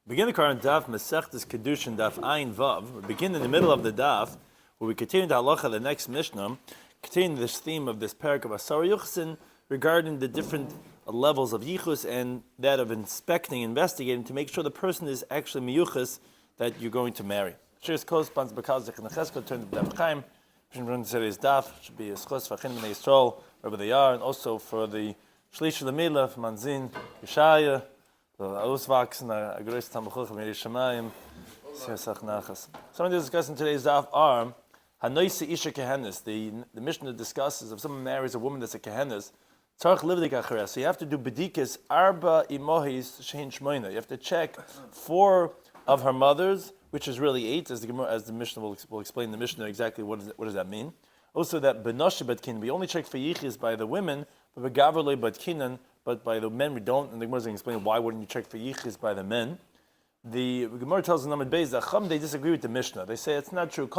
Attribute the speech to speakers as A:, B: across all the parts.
A: Begin the current daf, Mesech, Kidushin Daf, Ayin Vav. We begin in the middle of the daf, where we continue the halacha, the next Mishnah, continuing this theme of this parak of Asar Yuchsin regarding the different levels of Yichus and that of inspecting, investigating to make sure the person is actually Miyuchas that you're going to marry. Cheers, co-sponsors, Bekazich and Nechesko, turn to Daf Chaim. Today's daf should be a schos for Chin B'nai Yisrael, wherever they are, and also for the Shlish Lemila, Manzin, Yeshaya, Auswachsen, a größte Tambuchuch of Yeri Shemayim, Siyasach Nachas. Some of the discussing today's daf are Hanoisi Isha Kehenis. The Mishnah discusses if someone marries a woman that's a Kehenis, Tzarech Livdik Acheres. So you have to do Bedikas Arba Imohis Shein Shmoina. You have to check 4 of her mothers, which is really 8, as the Mishnah will explain the Mishnah exactly what does that mean. Also that Benoshi Batkin, we only check for Yichis by the women, but Begavrle Batkinan, but by the men we don't, and the Gemara is going to explain why wouldn't you check for Yichis by the men. The Gemara tells us in Amud Beis that Chum, they disagree with the Mishnah. They say it's not true.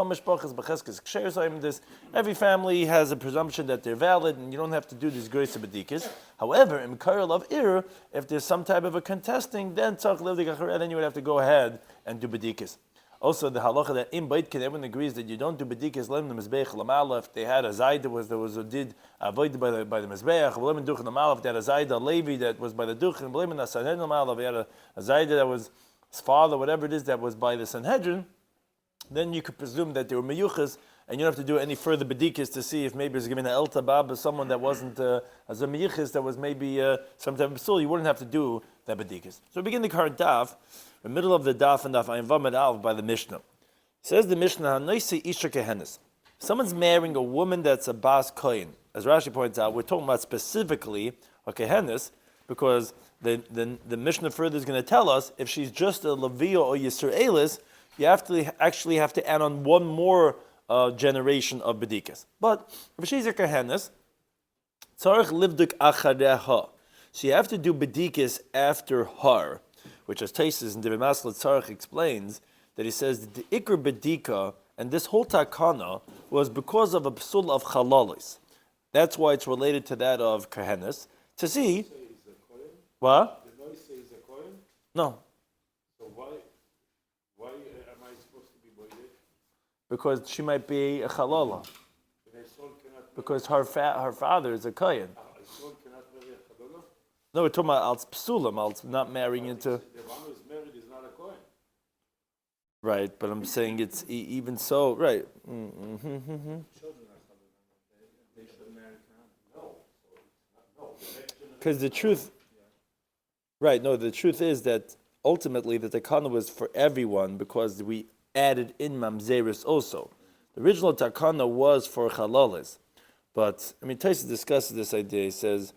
A: Every family has a presumption that they're valid, and you don't have to do these grace b'dikas. However, in Karel of Ir, if there's some type of a contesting, then you would have to go ahead and do b'dikas. Also, the halacha that in Baitkin, everyone agrees that you don't do b'dikas lem the mizbeach lamala. If they had a zayda there was a did avoided by the mizbeach, lem duch lamala. If they had a zayda levi that was by the duch and lem nasanen lamala. If they had a zayda that was his father, whatever it is that was by the Sanhedrin, then you could presume that they were meyuchas, and you don't have to do any further bedikas to see if maybe there's given an el tabab or someone that wasn't as a meyuchas that was maybe some type of psul. You wouldn't have to do that bedikas. So we begin the current daf, the middle of the daf and daf ayin vav al by the Mishnah. Says the Mishnah, Hanoisi Isha Kehenis. Someone's marrying a woman that's a bas kohen. As Rashi points out, we're talking about specifically a kehenis because the Mishnah further is going to tell us if she's just a Leviah or Yisraelis, you actually have to add on one more generation of bedikas. But if she's a kehenis, tzarech livduk achareha. So you have to do bedikas after her, which as Taisus and Divrei Masla Tzarech explains that he says that the ikr bedika and this whole takana was because of a psul of chalalis. That's why it's related to that of kehenis to see. What?
B: The noise says a coin?
A: No.
B: So why am I supposed to be boyded?
A: Because she might be a chalala. Because her father is a kohen.
B: A son cannot marry a chalala?
A: No, we're talking about als psulim, als not marrying into.
B: The one who's married is not a coin.
A: Right, but I'm saying it's even so. Right.
B: Children are chalala. They should marry no.
A: Because the truth. Right, no, the truth is that ultimately the takana was for everyone because we added in mamzeris also. The original takana was for chalalis. But, Tyson discusses this idea. He says,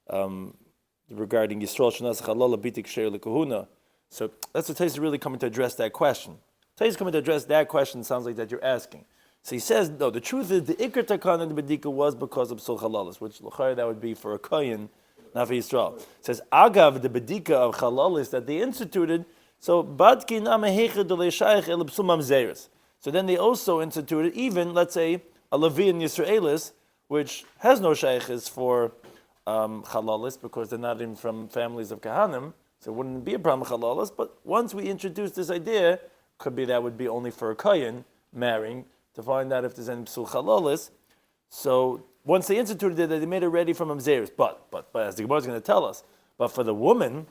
A: regarding Yisrael Shanas Chalala Bitik Sheir L'Kahuna. So that's what Tyson is really coming to address that question. Tyson coming to address that question sounds like that you're asking. So he says, no, the truth is the Iker takana in the Bedika was because of Psul Chalalis, which l'chayr that would be for a kohen, not for Yisrael. It says, Agav, the Bedika of Chalalis that they instituted, so Badki Namahecha D'Leishayach El Psul Mamzeris. So then they also instituted even, let's say, a Levi and Yisraelis, which has no shaykhis for Chalalis, because they're not even from families of Kahanim, so it wouldn't be a problem with Chalalis, but once we introduce this idea, could be that would be only for a kohen marrying, to find out if there's any Psul Chalalis. So once they instituted it, they made it ready from Mamzeris. But as the Gemara is going to tell us, but for the woman,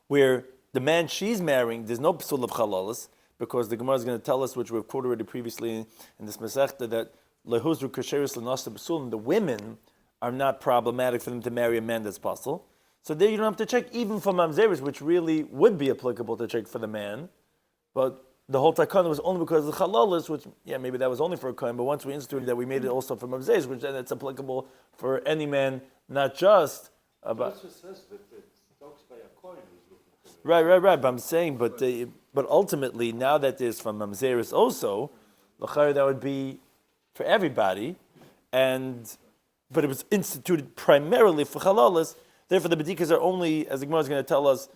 A: where the man she's marrying, there's no Psul of Chalalis, because the Gemara is going to tell us, which we've quoted already previously in this Masechta, that Lehuzru Kasheris Lenasta Psulim, the women are not problematic for them to marry a man that's possible. So there you don't have to check even for Mamzeris, which really would be applicable to check for the man. But the whole takana was only because of the chalalis, which, maybe that was only for a kohen, but once we instituted that, we made it also for mamzeris, which then it's applicable for any man, not just about.
B: It also says that it talks by a kohen who's looking for
A: it. Right. But I'm saying, but ultimately, now that there's from mamzeris also, l'chayr that would be for everybody, but it was instituted primarily for chalalis. Therefore, the bedikas are only, as the Gemara is going to tell us,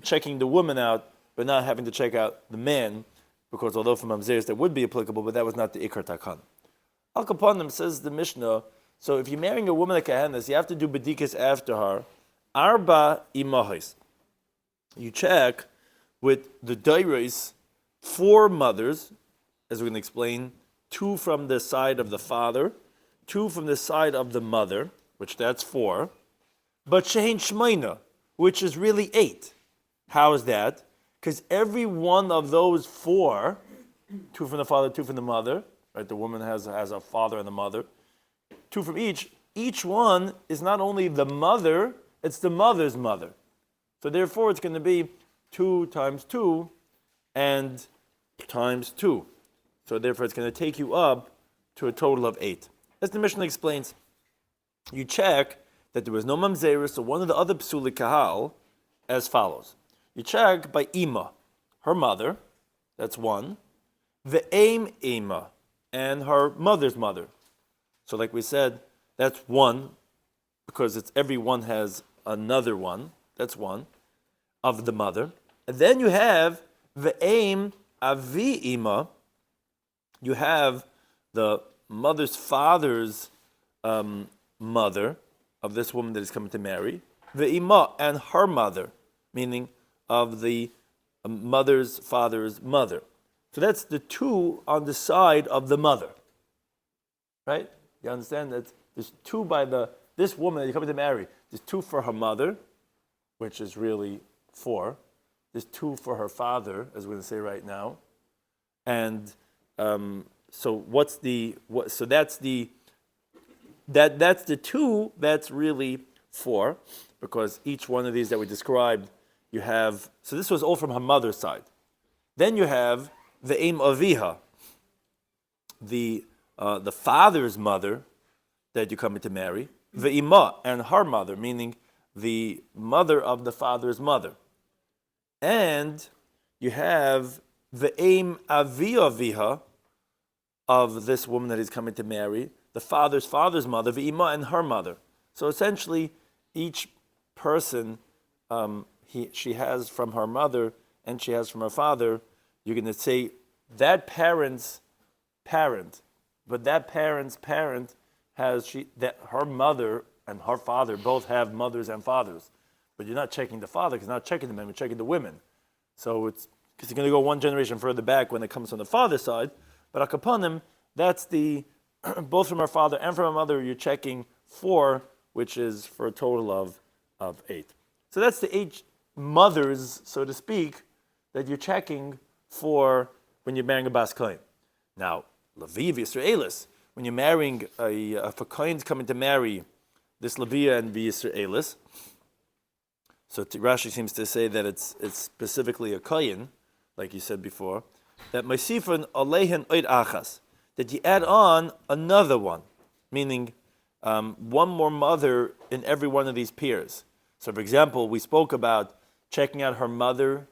A: checking the woman out, but not having to check out the man, because although for mamzeris that would be applicable, but that was not the ikar takan. Al Kapanim says the Mishnah, so if you're marrying a woman like Kahanas, you have to do bedikas after her. Arba imahis. You check with the dairos, 4 mothers, as we're going to explain, 2 from the side of the father, 2 from the side of the mother, which that's 4, but shein shmeina, which is really 8. How is that? Because every one of those 4, 2 from the father, 2 from the mother, right? The woman has a father and a mother, 2 from each one is not only the mother, it's the mother's mother. So therefore it's going to be 2 times 2 and times 2. So therefore it's going to take you up to a total of 8. As the Mishnah explains, you check that there was no mamzera, so one of the other psuli kahal, as follows. You check by ima, her mother, that's 1, the aim ima, and her mother's mother. So like we said, that's 1, because it's every one has another one, that's 1, of the mother. And then you have the aim avi ima, you have the mother's father's mother of this woman that is coming to marry, the ima and her mother, meaning of the mother's father's mother. So that's the 2 on the side of the mother, right? You understand that there's 2 by this woman that you're coming to marry. There's 2 for her mother, which is really 4. There's 2 for her father, as we're going to say right now, and so that's the 2. That's really 4, because each one of these that we described, you have. So this was all from her mother's side. Then you have the aim aviha, the father's mother that you're coming to marry, the ima and her mother, meaning the mother of the father's mother, and you have the aim aviha of this woman that he's coming to marry, the father's mother, the ima and her mother. So essentially, each person she has from her mother and she has from her father. You're going to say that parent's parent, but that parent's parent has her mother and her father both have mothers and fathers, but you're not checking the father because you're not checking the men, you're checking the women. So it's because you're going to go one generation further back when it comes from the father's side. But akapanim, that's the both from her father and from her mother. You're checking 4, which is for a total of 8. So that's the 8 mothers, so to speak, that you're checking for when you're marrying a bas kohen. Now, Levi Yisraelis, when you're marrying if a kohen's coming to marry this Levi and Yisraelis, so Rashi seems to say that it's specifically a kohen, like you said before, that Masifan Alehen Oid Achas, that you add on another one, meaning one more mother in every one of these pairs. So, for example, we spoke about checking out her mother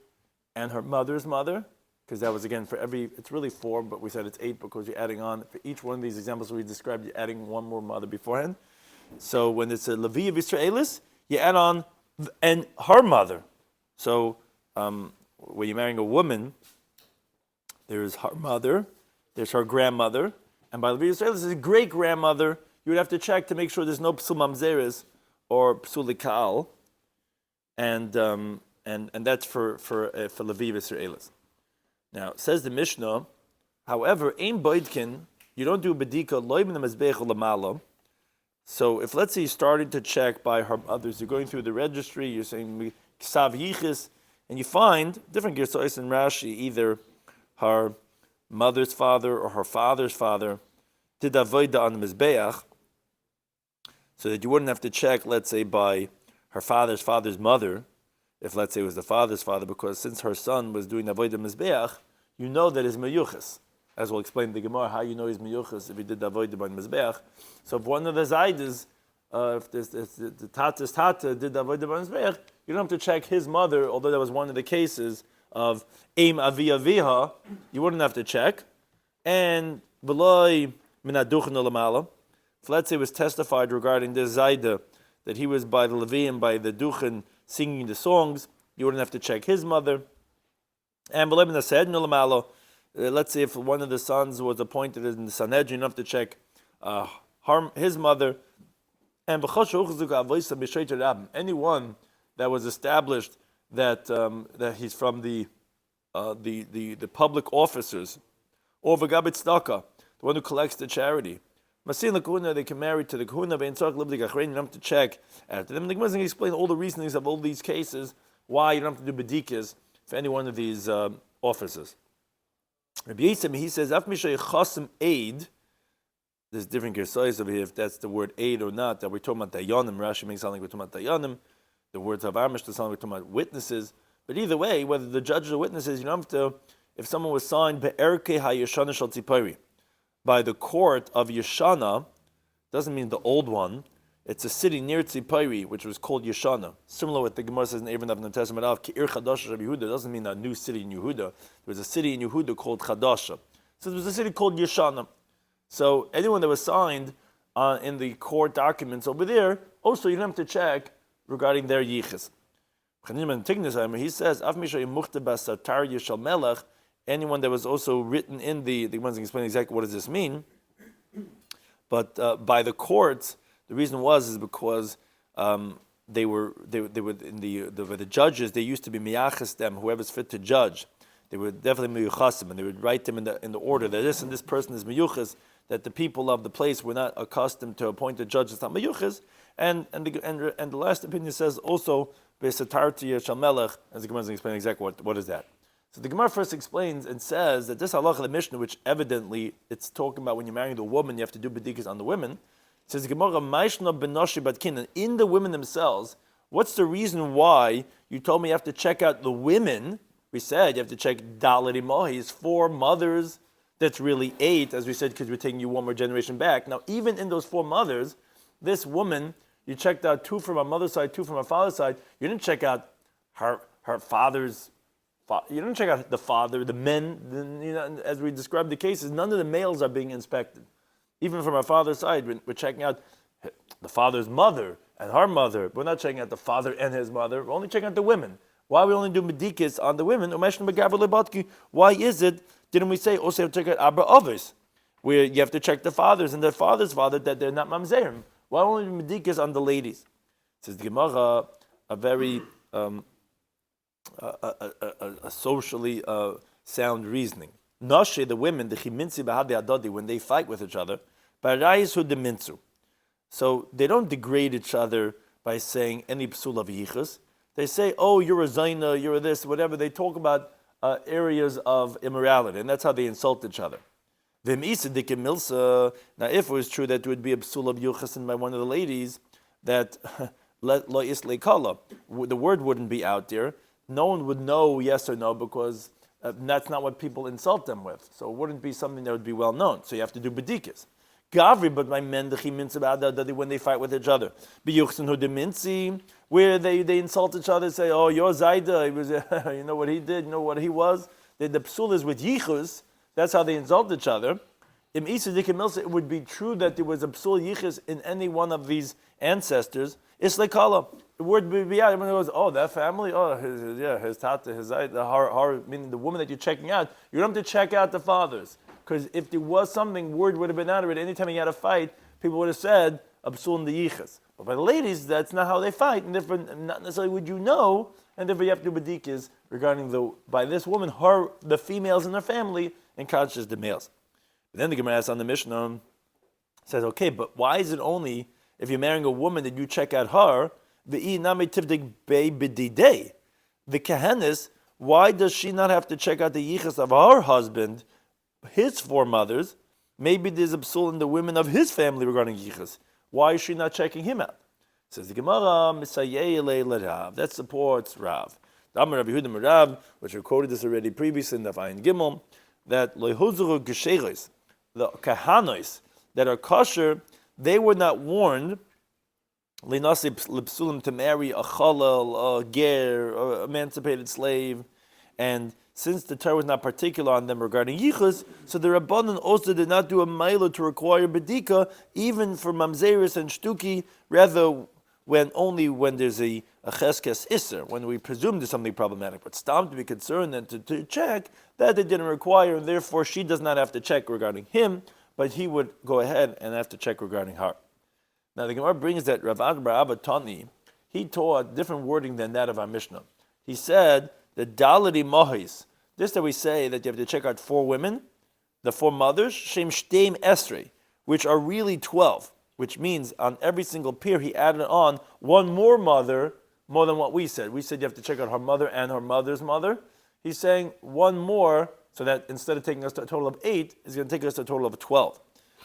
A: and her mother's mother, because that was, again, it's really 4, but we said it's 8 because you're adding on, for each one of these examples we described, you're adding one more mother beforehand. So when it's a Levi of Israelis, you add on and her mother. So when you're marrying a woman, there's her mother, there's her grandmother, and by Levi Israelis, there's a great-grandmother. You would have to check to make sure there's no psul mamzeres or psul kaal, and that's for Levi Yisraelis. Now, says the Mishnah, however, ein boidkin, you don't do bedika loy min mezbeach lamalo. So if, let's say, you're starting to check by her mothers, you're going through the registry, you're saying ksav yichis, and you find different gersois in Rashi, either her mother's father or her father's father did avoida on the mizbeach, so that you wouldn't have to check, let's say, by her father's mother, if, let's say, it was the father's father, because since her son was doing avodah mizbeach, you know that is meyuchas. As we'll explain in the Gemara, how you know he's meyuchas if he did avodah by mizbeach. So if one of the zaydas, if the tata's tata did avodah by mizbeach, you don't have to check his mother, although that was one of the cases of aim avi aviha, you wouldn't have to check. And v'loi minaduchen olamala, if, let's say, it was testified regarding this zayda that he was by the Levium, by the duchen, singing the songs, you wouldn't have to check his mother. And let's say if one of the sons was appointed in the Sanhedrin, you don't have to check his mother. And anyone that was established that he's from the the public officers, or v'gabit tzedakah, the one who collects the charity. Masin l'kahuna, they can marry to the kahuna, ve'in tzarich libdi gachrein, you don't have to check after them. The Gemara is going to explain all the reasonings of all these cases, why you don't have to do bedikas for any one of these officers. Rabbi Yisem, he says, Af mishay chasim aid, there's different gersayos over here, if that's the word aid or not, that we're talking about dayanim. Rashi makes it sound like we're talking about dayanim. The words of Amish to sound like we're talking about witnesses. But either way, whether the judges or witnesses, you don't have to, if someone was signed be'erke ha'yeshana shal tzipori, by the court of Yeshana, doesn't mean the old one, it's a city near Tzipori, which was called Yeshana. Similar with the Gemara says in Even of the Testament of Ki'ir Chadasha Rabbi Yehuda, doesn't mean a new city in Yehuda. There was a city in Yehuda called Chadasha. So there was a city called Yeshana. So anyone that was signed in the court documents over there, also you don't have to check regarding their yichus. He says, anyone that was also written in the ones that explain exactly what does this mean, but by the courts, the reason is because they were in the judges. They used to be miyachas them, whoever's fit to judge. They were definitely miyuchasim, and they would write them in the order that this and this person is miyuchas. That the people of the place were not accustomed to appoint a judge as not miyuchas. And the last opinion says also besatarti shalmelech, as the Gemara is going to explain exactly what is that. So the Gemara first explains and says that this halacha of the Mishnah, which evidently it's talking about when you're marrying the woman, you have to do bedikas on the women. It says the Gemara, Maishna benoshi batkin, and in the women themselves, what's the reason why you told me you have to check out the women? We said you have to check dalari mohis, 4 mothers. That's really 8, as we said, because we're taking you one more generation back. Now, even in those 4 mothers, this woman, you checked out 2 from her mother's side, 2 from her father's side. You didn't check out her father's. You didn't check out the father, the men. As we described the cases, none of the males are being inspected. Even from our father's side, we're checking out the father's mother and her mother. We're not checking out the father and his mother. We're only checking out the women. Why we only do medikis on the women? Why is it? Didn't we say also have to check out Abba Ovis, where you have to check the fathers and their father's father that they're not mamzerim? Why only do medikis on the ladies? Says the Gemara, a very a socially sound reasoning. Nashe, the women, the chiminsi bahade adodi, when they fight with each other, barayisu deminsu. So they don't degrade each other by saying any psul of yichus. They say, oh, you're a zayna, you're a this, whatever. They talk about areas of immorality, and that's how they insult each other. Now, if it was true that there would be a psul of yuchasin by one of the ladies, that lo isle kala, the word wouldn't be out there. No one would know yes or no because that's not what people insult them with. So it wouldn't be something that would be well known. So you have to do bedikas. Gavri, but my men, when they fight with each other. Where they insult each other, say, oh, you're Zaida, he was, you know what he did, you know what he was. The psul is with yichus, that's how they insult each other. It would be true that there was a psul yichus in any one of these ancestors. It's like kala. The word would be out. Everyone goes, oh, that family, oh, his tata, his Zaida, meaning the woman that you're checking out. You don't have to check out the fathers. Because if there was something, word would have been out of it. Anytime you had a fight, people would have said, absul in the yichas. But by the ladies, that's not how they fight, and therefore, not necessarily would you know, and therefore you have to do bedikas regarding by this woman, the females in her family, and conscious the males. But then the Gemara asks on the Mishnah, says, okay, but why is it only, if you're marrying a woman, that you check out her, the kahanis, why does she not have to check out the yichas of her husband, his 4 mothers? Maybe there's a psul in the women of his family regarding yichus. Why is she not checking him out? Says the Gemara, that supports Rav. Rabbi Yehuda Rav, which we quoted this already previously in the Ayin Gimel, that the kahanos that are kosher, they were not warned to marry a chalal, a ger, an emancipated slave, and since the Torah was not particular on them regarding yichus, so the Rabbanan also did not do a mila to require bedika, even for mamzeris and shtuki, rather when there's a cheskes isser, when we presume there's something problematic. But stam to be concerned and to check, that they didn't require, and therefore she does not have to check regarding him, but he would go ahead and have to check regarding her. Now the Gemara brings that Rav Abba Tani, he taught different wording than that of our Mishnah. He said, the daladi mohis, This that we say that you have to check out 4 women, the 4 mothers, Shem Shteim Esrei, which are really 12, which means on every single pair he added on one more mother, more than what we said. We said you have to check out her mother and her mother's mother. He's saying one more, so that instead of taking us to a total of 8, it's going to take us to a total of 12.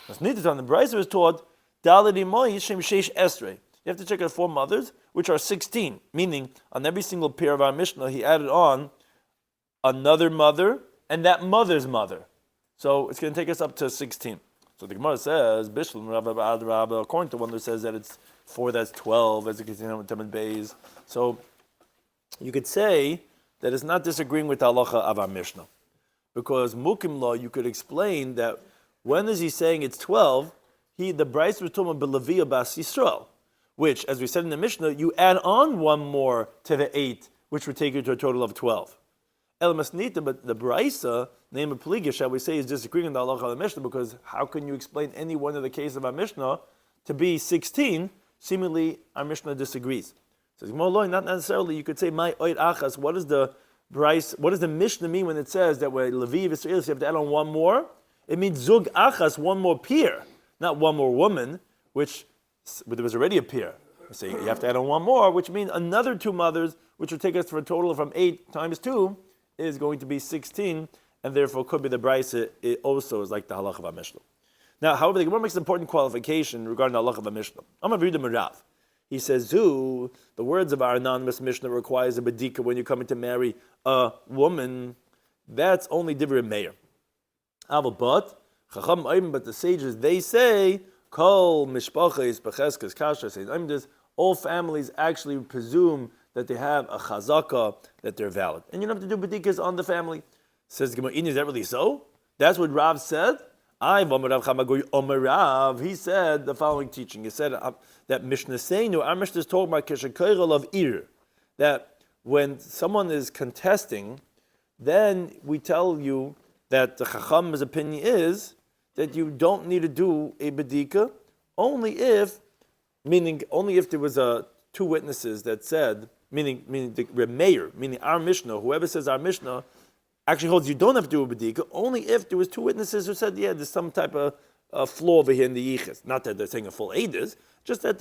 A: What's needed on the Brisa was taught, Daled Imoy Shem Sheish Esrei. You have to check out 4 mothers, which are 16, meaning on every single pair of our Mishnah, he added on another mother and that mother's mother. So it's going to take us up to 16. So the Gemara says, Bishlam Rabba, according to one that says that it's 4, that's 12, as you can see with Tamid Beis. So you could say that it's not disagreeing with the halacha of our Mishnah. Because Mukim law, you could explain that when is he saying it's 12, the Bryce was talking about Belavia Bas Yisrael, which, as we said in the Mishnah, you add on one more to the 8, which would take you to a total of 12. El Masnita, but the Braisa, name of Peliga, shall we say, is disagreeing with the halacha of the Mishnah, because how can you explain any one of the cases of our Mishnah to be 16? Seemingly, our Mishnah disagrees. Says, not necessarily. You could say, my oid achas. What does the Mishnah mean when it says that when Levi Israel, you have to add on one more? It means zug achas, one more peer, not one more woman, which there was already a peer. So you have to add on one more, which means another 2 mothers, which would take us to a total from 8 times 2, is going to be 16, and therefore could be the Brisa. It also is like the halach of our Mishnah. Now, however, the Gemara makes an important qualification regarding the halach of our Mishnah. I'm going to read the Merav. He says, the words of our anonymous Mishnah requires a bedika when you're coming to marry a woman. That's only Divrei Meir. But the sages, they say, Kol mishpacha becheskes kasha. All families actually presume that they have a chazaka, that they're valid. And you don't have to do bedikas on the family. Says Gemara, is that really so? That's what Rav said? He said the following teaching. He said that Mishnah Seinu, our Mishnah is talking about Keshakayral of Ir, that when someone is contesting, then we tell you that the Chacham's opinion is that you don't need to do a bedika, only if there was 2 witnesses that said, meaning the Meir, meaning our Mishnah, whoever says our Mishnah, actually holds you don't have to do a bedika, only if there was 2 witnesses who said, yeah, there's some type of flaw over here in the yichus. Not that they're saying a full eidus, just that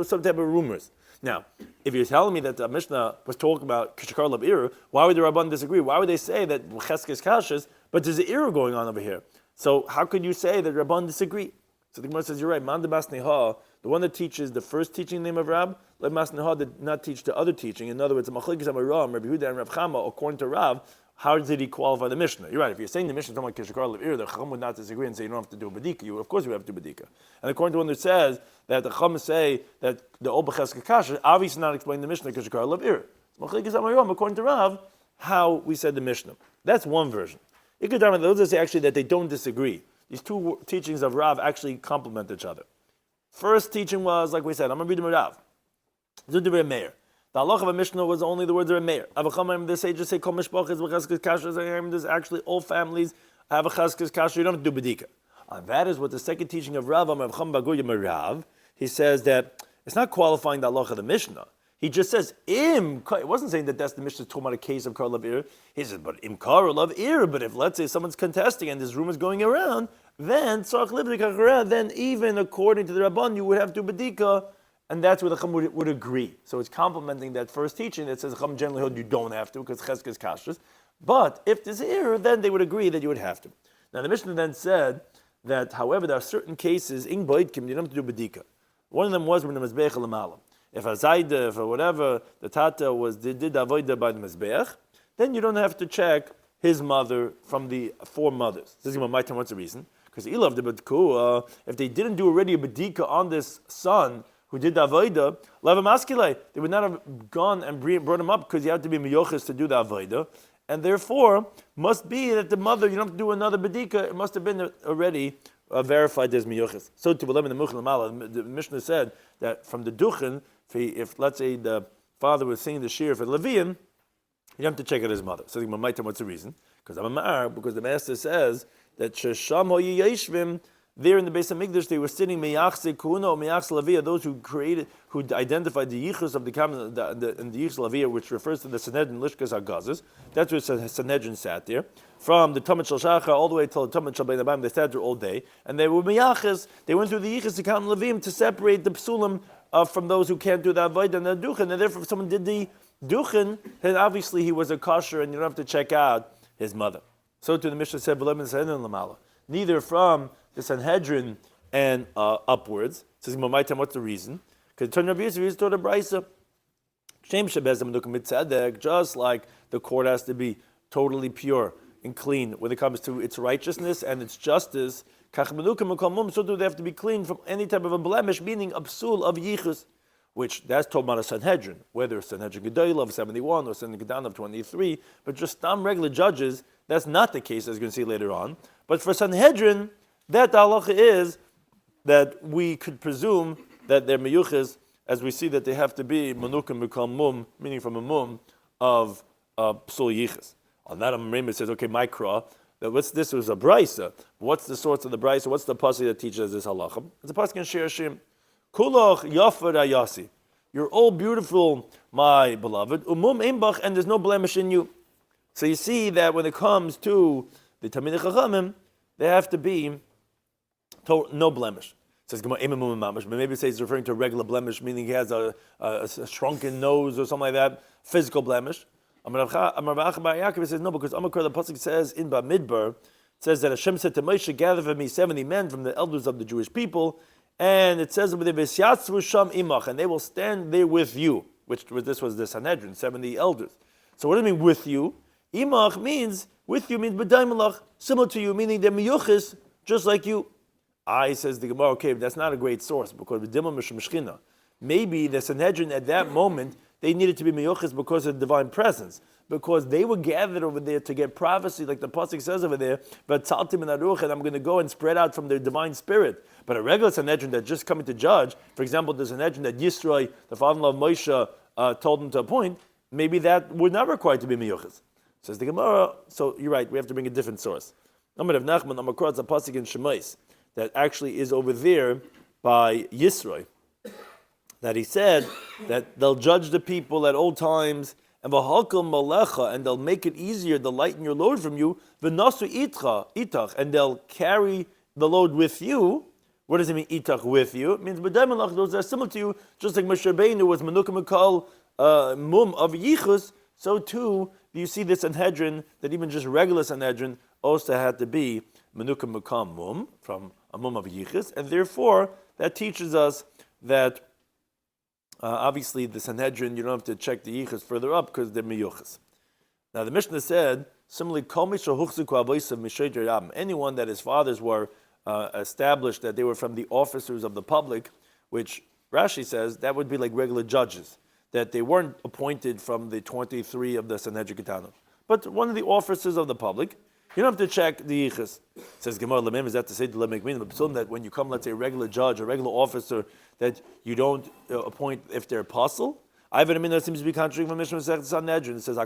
A: some type of rumors. Now, if you're telling me that the Mishnah was talking about kishakar lav ir, why would the Rabban disagree? Why would they say that cheskes kashas, but there's an ir going on over here? So how could you say that Rabban disagree? So the Gemara says, you're right. Man de Masneha, the one that teaches the first teaching name of Rab, let Masneha did not teach the other teaching. In other words, Machlekes Amaram, Rabbi Yehuda and Rav Chama, according to Rav, how did he qualify the Mishnah? You're right. If you're saying the Mishnah is talking about Kishakar Lev Ir, the Chacham would not disagree and say you don't have to do a Badika. Of course you have to do Badika. And according to one that says that the Chacham say that the Ol B'Cheska Kasha, obviously not explaining the Mishnah Kishakar Lev Ir. Machlekes Amaram, according to Rav, how we said the Mishnah. That's one version. Ikadama, those that say actually that they don't disagree. These 2 teachings of Rav actually complement each other. First teaching was, like we said, I'm going to read them Rav. Zudivre Meir. The halach of a Mishnah was only the words of a Meir. The sages say, Kol mishpachas v'cheskes kasha. There's actually all families have a cheskes kasha. You don't have to do bedika. And that is what the second teaching of Rav, Rav, he says that it's not qualifying the halach of the Mishnah. He just says, it wasn't saying that that's the Mishnah talking about a case of Kar Lav Ir. He says, but Im Kar Lav Ir, but if let's say someone's contesting and there's rumors going around, then even according to the Rabban, you would have to bedika, and that's where the Chum would agree. So it's complementing that first teaching that says Chum generally hold you don't have to because cheskes kashas. But if there's Ir, then they would agree that you would have to. Now the Mishnah then said that, however, there are certain cases in Boidkim you don't have to do bedika. One of them was when the Mizbeach L'malam. If a Zayda, if whatever, the Tata did avoida by the Mizbeach, then you don't have to check his mother from the 4 mothers. This is my time. What's the reason? Because he loved the Bedkua. If they didn't do already a Bedika on this son who did the Avoida, Levamaskile, they would not have gone and brought him up because you have to be Miyochis to do the Avoida. And therefore, must be that the mother, you don't have to do another Bedika, it must have been already verified as Miyochis. So to B'lem in the Mukhel Mala, the Mishnah said that from the Duchen, if let's say the father was singing the shiur for the Levian, you have to check out his mother. So what's the reason? Because the Master says that Shesham Hoyishvim there in the Beis Hamikdash, they were sitting meyachse kuna or meyachse lavia, those who identified the yichus of the yichus lavia, which refers to the Sanhedrin Lishkas Hagazes. That's where Sanhedrin sat there. From the Tamid Shel Shachar all the way till the Tamid Shel Bein Abayim, they sat there all day, and they were meyaches. They went through the yichus to count levim to separate the psulim from those who can't do the avodah and the duchen. And therefore, if someone did the duchen, then obviously he was a kosher, and you don't have to check out his mother. So to the Mishnah said, neither from the Sanhedrin and upwards. It says, what's the reason? Because it turned Rabbi Yisrael taught a brisa. Just like the court has to be totally pure and clean when it comes to its righteousness and its justice, so do they have to be clean from any type of a blemish, meaning a psul of yichus, which that's told by a Sanhedrin, whether it's Sanhedrin Gedolah of 71 or Sanhedrin Gedan of 23, but just some regular judges, that's not the case, as you're going to see later on. But for Sanhedrin, that halacha is that we could presume that they're meyuches, as we see that they have to be manukim mikal mum, meaning from a mum of psul yichus. On that, Amrim says, okay, Mikra, what's this? It was a brisa. What's the source of the brisa? What's the pasuk that teaches this halacha? It's a pasuk in Shir Hashim. Kulach yafar ayasi. You're all beautiful, my beloved. Umum imbach, and there's no blemish in you. So you see that when it comes to the Talmidei Chachamim, they have to be no blemish. It says, but maybe it says it's referring to a regular blemish, meaning he has a shrunken nose or something like that, physical blemish. Amar Yaakov says, no, because Amakar, the pasuk says in Bamidbar, it says that Hashem said to Moshe, gather for me 70 men from the elders of the Jewish people, and it says over there, imach, and they will stand there with you, which this was the Sanhedrin, 70 elders. So what do you mean with you? Imach means, with you means b'daimalach, similar to you, meaning they're miyuchis, just like you. Says the Gemara, okay, that's not a great source, because maybe the Sanhedrin at that moment, they needed to be miyuchis because of divine presence, because they were gathered over there to get prophecy, like the pasuk says over there, but tzaltim and aruch, and I'm going to go and spread out from their divine spirit. But a regular Sanhedrin that's just coming to judge, for example, the Sanhedrin that Yisroi, the father-in-law of Moshe, told him to appoint, maybe that would not require to be miyuchis. Says the Gemara, so you're right, we have to bring a different source. Amar of Nachman, Amakor, it's a pasuk in Shemais, that actually is over there by Yisroi, that he said that they'll judge the people at all times, and v'halkal malecha, and they'll make it easier, they'll lighten your load from you, v'nasu itach, and they'll carry the load with you. What does it mean, itach, with you? It means b'daimalach, those are similar to you, just like Moshe Rabbeinu was menukim mikal mum of yichus, so too, you see this Sanhedrin, that even just regular Sanhedrin also had to be menukim mikal mum, from a mum of yichus, and therefore, that teaches us that obviously, the Sanhedrin, you don't have to check the yichus further up because they're miyuchas. Now, the Mishnah said, similarly, anyone that his fathers were established that they were from the officers of the public, which Rashi says that would be like regular judges, that they weren't appointed from the 23 of the Sanhedrin Ketana, but one of the officers of the public. You don't have to check the yichus. Says Gemara, Lemem, is that to say that when you come, let's say, a regular judge, a regular officer, that you don't appoint if they're apostle? That seems to be contradicting from Mishnah Masechet Sanhedrin. It says,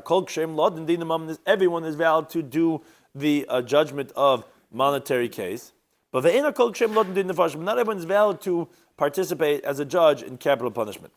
A: everyone is valid to do the judgment of monetary case. But not everyone is valid to participate as a judge in capital punishment.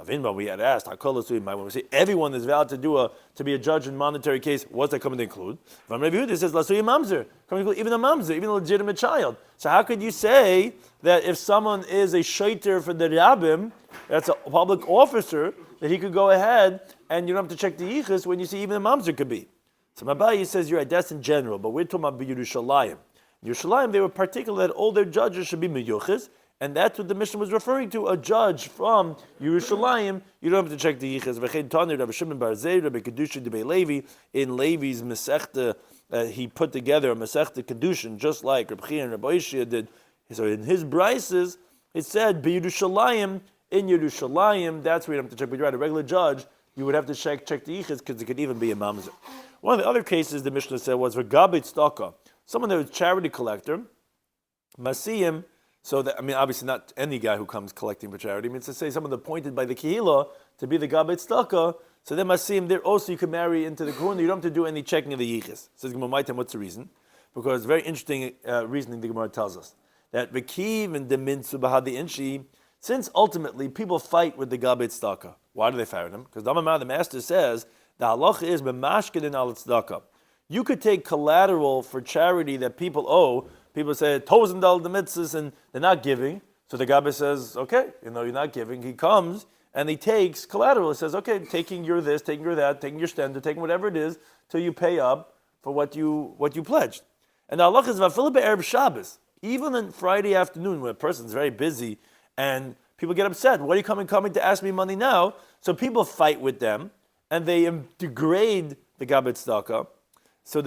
A: We had asked, when we say everyone is valid to be a judge in monetary case, what's that coming to include? From Rabbi Yehuda, it says, mamzer, coming to include even a mamzer, even a legitimate child. So how could you say that if someone is a shaiter for the rabbim, that's a public officer, that he could go ahead and you don't have to check the yichus when you see even a mamzer could be? So Mabai says, you're right, that's in general, but we're talking about Yerushalayim. In Yerushalayim, they were particular that all their judges should be miyuchis, and that's what the Mishnah was referring to, a judge from Yerushalayim. You don't have to check the yichus. V'chein Tani, Rabbi Shimon bar Zei, Rabbi Kidushin Daf Levi, in Levi's Mesechta, he put together a Mesechta Kidushin, just like Rabbi Chia and Rabbi Ishia did. So in his brises, it said, B'Yerushalayim, in Yerushalayim, that's where you don't have to check. But you're right, a regular judge, you would have to check the yichus, because it could even be a mamzer. One of the other cases the Mishnah said was, V'gabit Staka, someone that was a charity collector, Masiyim. So that, obviously not any guy who comes collecting for charity. It means to say someone appointed by the Kehillah to be the Gabet Staka. So then Masim, there also you can marry into the Kohuna. You don't have to do any checking of the Yichis. Says Gemara, what's the reason? Because very interesting reasoning the Gemara tells us. that Rekiv and Deminsu Bahadi Inshi, since ultimately people fight with the Gabet Tzedakah. Why do they fight with them? Because the master says the halacha is b'mashkedin al tzedakah. You could take collateral for charity that people owe. People say $1,000 the mitzvahs and they're not giving. So the Gabbai says, okay, you're not giving. He comes and he takes collateral. He says, okay, taking your this, taking your that, taking your stender, taking whatever it is till you pay up for what you pledged. And the halacha is v'afilu be'erev Shabbos. Even on Friday afternoon when a person's very busy and people get upset, what are you coming to ask me money now? So people fight with them and they degrade the Gabbai Tzedakah. So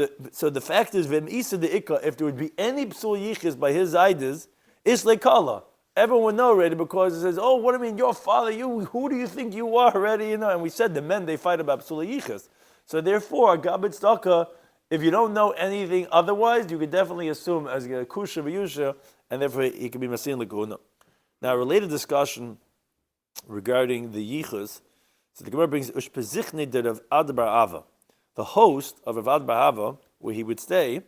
A: the fact is, if there would be any psul yichis by his idas, is lekala. Everyone would know already because it says, oh, what do you mean, your father, who do you think you are already? And we said the men, they fight about psul yichis. So therefore, Gabbai Tzedakah, if you don't know anything otherwise, you could definitely assume as a kusha v'yusha, and therefore he could be masin lekuna. Now, a related discussion regarding the yichus, so the Gemara brings ushpezichne de Rav Ad bar Ava. The host of Rav Ad bar Ava, where he would stay,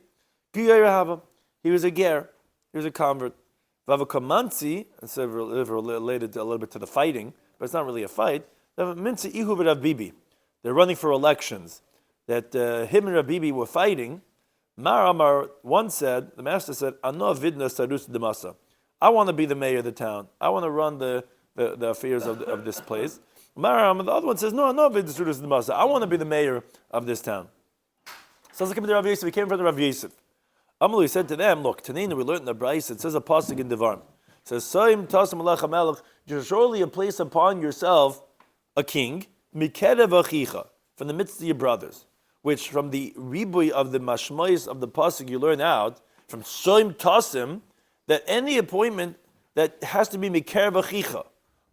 A: he was a ger, he was a convert. Vavakamansi, and so related a little bit to the fighting, but it's not really a fight. Minsi ihu Rav Bibi. They're running for elections. That him and Rav Bibi were fighting. Mar Amar once said, the master said, "Ano vidna sarus demasa." I want to be the mayor of the town. I want to run the affairs of this place. Mar Amar, the other one says, "No, vidna sarus demasa. I want to be the mayor of this town." So let's come to Rav Yosef. We came from the Rav Yosef. Amalu said to them, look, Tanina, we learned in the Bryce, it says a pasuk in Devarim. It says, Soim tasam alech hamelech, surely you place upon yourself a king, mikerev achicha, from the midst of your brothers, which from the ribui of the mashmois of the pasuk you learn out, from Soim tasim, that any appointment that has to be mikerev achicha,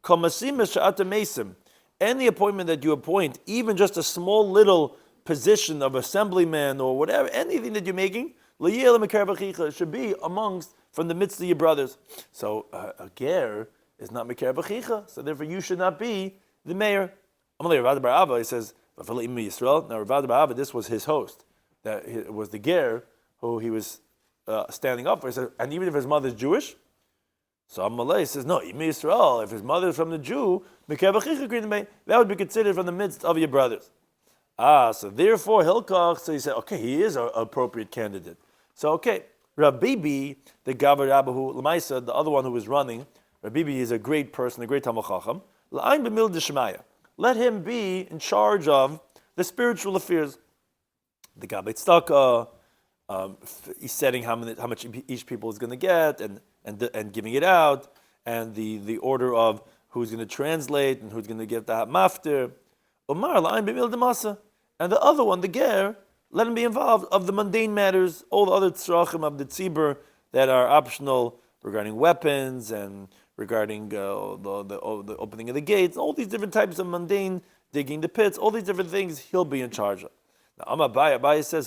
A: kamasim mesha'ata mesim, any appointment that you appoint, even just a small little position of assemblyman or whatever, anything that you're making, it should be amongst from the midst of your brothers. So a ger is not Mekar B'chicha, so therefore you should not be the mayor. Amalei Rav bar Ava, he says, now Rav bar Ava, this was his host. That it was the ger who he was standing up for. He said, and even if his mother's Jewish, so Amalei says, no, Imi Yisrael, if his mother is from the Jew, Mekar B'chicha, that would be considered from the midst of your brothers. So therefore Hilkach, so he said, okay, he is an appropriate candidate. So okay, Rabbi Bibi, the Gavar Abahu Lamaisa, the other one who was running, Rabbi Bibi is a great person, a great Talmud Chacham. La'ayin b'mil d'shmaya. Let him be in charge of the spiritual affairs. The Gabbai Tzedakah, he's setting how much each people is going to get, and giving it out, and the order of who's going to translate and who's going to get the maftir. Omar la'ayin b'mil d'masa. And the other one, the ger, let him be involved of the mundane matters, all the other tzrachim of the tzibur that are optional regarding weapons and regarding the opening of the gates, all these different types of mundane, digging the pits, all these different things he'll be in charge of. Now, Abai says,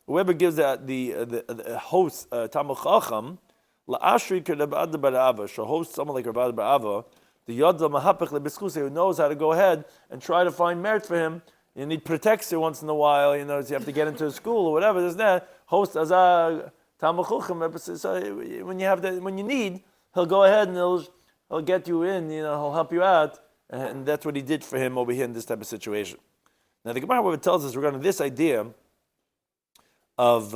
A: whoever gives the host, Talmud Chacham, shall host someone like Rabbi bar Ava, the Yodza Mahapach Lebeskuse, who knows how to go ahead and try to find merit for him. You need protection once in a while, so you have to get into a school or whatever, there's that. Host Azar Tamachuchim, so when you need, he'll go ahead and he'll get you in, he'll help you out. And that's what he did for him over here in this type of situation. Now the Gemara tells us regarding this idea of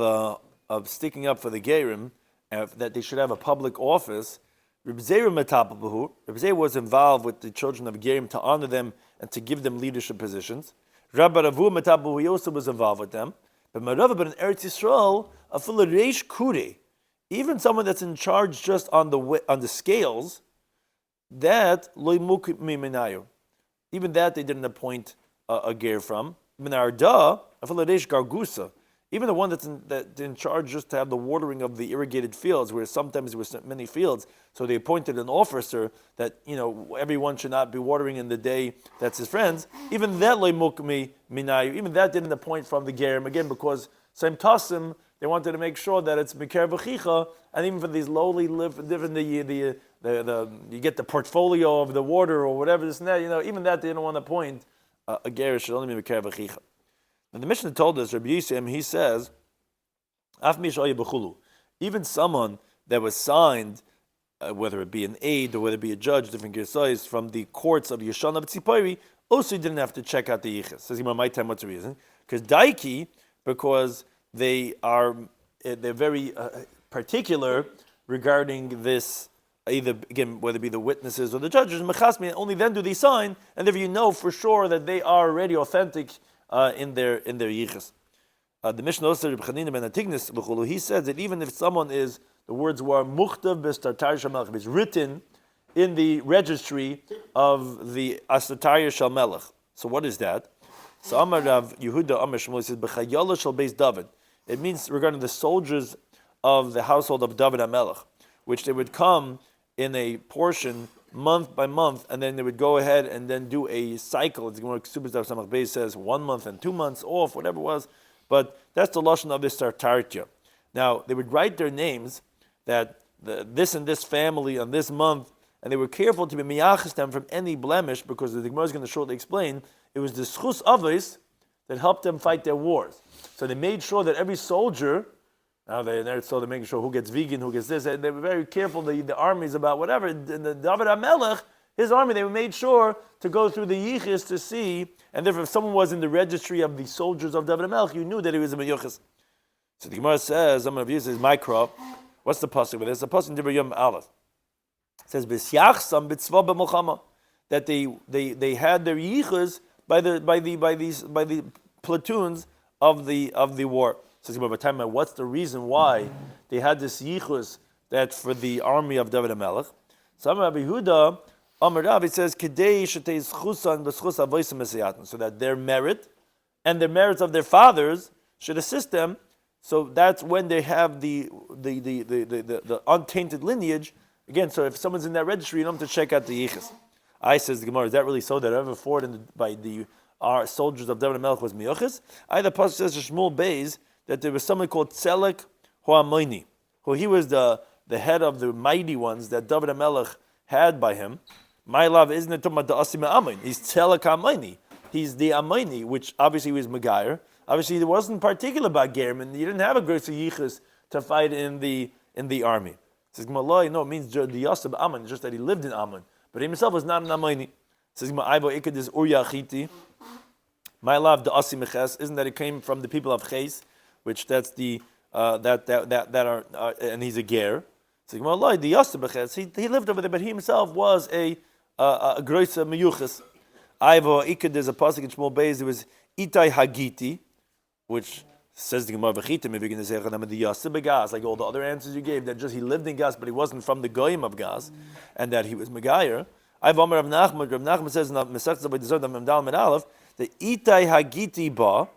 A: sticking up for the Gerim, that they should have a public office. Reb Zera was involved with the children of Gerim to honor them and to give them leadership positions. Rabbi Ravu Metabahu, he also was involved with them. But in Eretz Yisrael, a full reish kure, even someone that's in charge just on the scales, that loymuk mimenayu, even that they didn't appoint a ger from. Minarda, a full reish gargusa. Even the one that's in charge just to have the watering of the irrigated fields, where sometimes there were many fields, so they appointed an officer that, everyone should not be watering in the day that's his friends. Even that leimukmi minayu, even that didn't appoint from the gerim, again, because same tasim, they wanted to make sure that it's mikar b'chicha, and even for these lowly different you get the portfolio of the water or whatever this and that, even that they didn't want to appoint a ger should only be mikar b'chicha. And the Mishnah told us, Rabbi Yisrael, he says Even someone that was signed, whether it be an aide or whether it be a judge, different girsais, from the courts of Yeshana B'tzipori, also didn't have to check out the yichus. Says my time, what's the reason? Because daiki, because they're very particular regarding this. Either again, whether it be the witnesses or the judges, only then do they sign, and therefore you know for sure that they are already authentic in their yichus. The Mishnah also, he says that even if someone is, the words were muchtav b'statar shel melech, it's written in the registry of the astatar shel melech. So what is that? So Amar Rav Yehuda Amar Shmuel says b'chayala shel beis David. It means regarding the soldiers of the household of David HaMelech, which they would come in a portion month by month, and then they would go ahead and then do a cycle. It's Gemara Ksubas Daf Samach Beis says 1 month and 2 months off, whatever it was. But that's the lashon of this Tartartia. Now they would write their names that this and this family on this month, and they were careful to be miyachis them from any blemish, because the Gemara is going to shortly explain it was the schus avos that helped them fight their wars. So they made sure that every soldier. Now they're making sure who gets vegan, who gets this. They were very careful, the armies, about whatever. And the David HaMelech, his army, they made sure to go through the yichus to see, and therefore if someone was in the registry of the soldiers of David HaMelech, you knew that he was a meyuchas. So the Gemara says, I'm going to use this micro. What's the pasuk with this? The pasuk in Daf Yomi Aleph. It says, B'syachsam b'tzva b'milchama, that they had their yichus by the platoons of the war. Says what's the reason why they had this yichus that for the army of David HaMelech? So Rabbi Yehuda Amar Rav, it says kedei shetei schusan b'schus avosim mesiyatan, so that their merit and the merits of their fathers should assist them. So that's when they have the untainted lineage. Again, so if someone's in that registry, you don't have to check out the yichus. I says the Gemara, is that really so that ever fought by the soldiers of David HaMelech was miyuchas? I the pasuk says Shmuel Beis that there was someone called Tzelek Ho'amoini, who he was the head of the mighty ones that David HaMelech had by him. My love isn't it talking about the Asim Amoin? He's Tzelek Amoini. He's the Amoini, which obviously was Megayer. Obviously, it wasn't particular about Gerim, and you didn't have a great yichus to fight in the army. It says Malay, no, it means the Yasib Ammon, just that he lived in Ammon, but he himself was not an Amoini. It says Ma'aybo Ikadis Uryachiti. My love, the Asim Meches, isn't that it came from the people of Ches, which that's the that are and he's a ger. So the Yasser he lived over there, but he himself was a groisa meyuchas. There's a pasuk in Shmuel Beis. There was Itai Hagiti, which says the Gemara V'chitim. If you're going to say the Yasser begas, like all the other answers you gave, that just he lived in Gas, but he wasn't from the goyim of Gas, and that he was Megayer. I've Omer Rav Nachman. Rav Nachman says in the Mesechta B'Dizot Mem Med Aleph, the Itai Hagiti ba,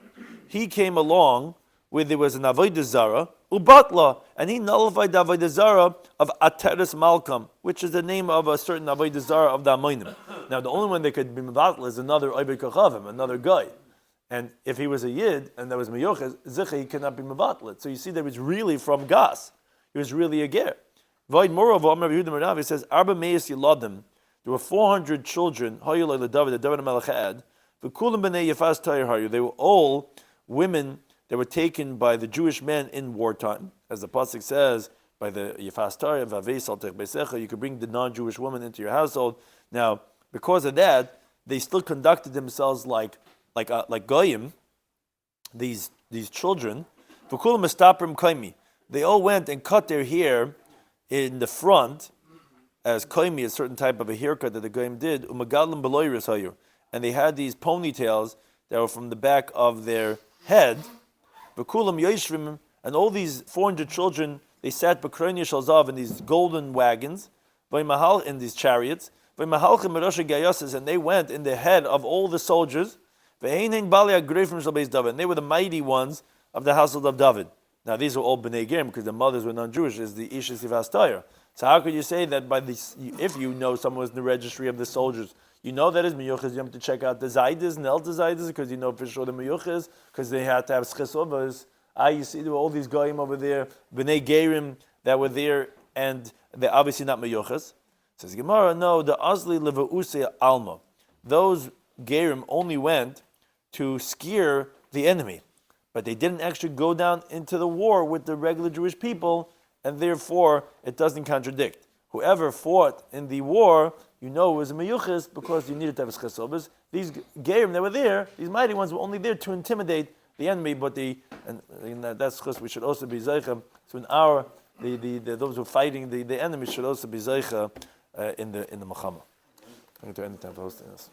A: he came along where there was an avodah zara, ubatla, and he nullified the avodah zara of Ateres Malkam, which is the name of a certain avodah zara of the Amonim. Now, the only one that could be mevatla is another Oibei Kachavim, another guy. And if he was a yid and that was meyuchas, zicha, he cannot be mevatla. So you see that it was really from Gas. He was really a ger. Void moreover, Amar Yehuda Merav, he says, Arba Meis Yiladim, there were 400 children, Hayulay LeDavid, that David HaMelech had, V'kulam B'nei Yefas Tayir Hayu, they were all women that were taken by the Jewish men in wartime. As the pasuk says, by the Yefas Tayir, V'aveis Al Tech Beisecha, you could bring the non-Jewish woman into your household. Now, because of that, they still conducted themselves like goyim, these children. V'kulam Estaprim Kaimi, they all went and cut their hair in the front, as kaimi, a certain type of a haircut that the goyim did. Umagalim Beloiris Hayu, and they had these ponytails that were from the back of their head. V'kulam Yoshvim, and all these 400 children, they sat B'kroni Shalzav in these golden wagons, in these chariots, and they went in the head of all the soldiers, and they were the mighty ones of the household of David. Now these were all B'nai Gerim, because the mothers were non-Jewish, is the Isha Sivas Tayr. So how could you say that by this, if you know someone was in the registry of the soldiers, you know that is miyuchas, you have to check out the Zaydas and El Zaydas, because you know for sure the miyuchas, because they had to have schesovas. You see there were all these goyim over there, B'nai Gerim that were there, and they're obviously not miyuchas. Says Gemara, no, the Azli Leva'usei Alma. Those Gerim only went to scare the enemy. but they didn't actually go down into the war with the regular Jewish people, and therefore it doesn't contradict. Whoever fought in the war, it was a meyuchis because you needed to have a chesobas. These gerim that were there, these mighty ones, were only there to intimidate the enemy, but that's because we should also be zeichem. So in those who are fighting the enemy should also be zeicha in the Muhammad. I'm going to end the time for hosting this.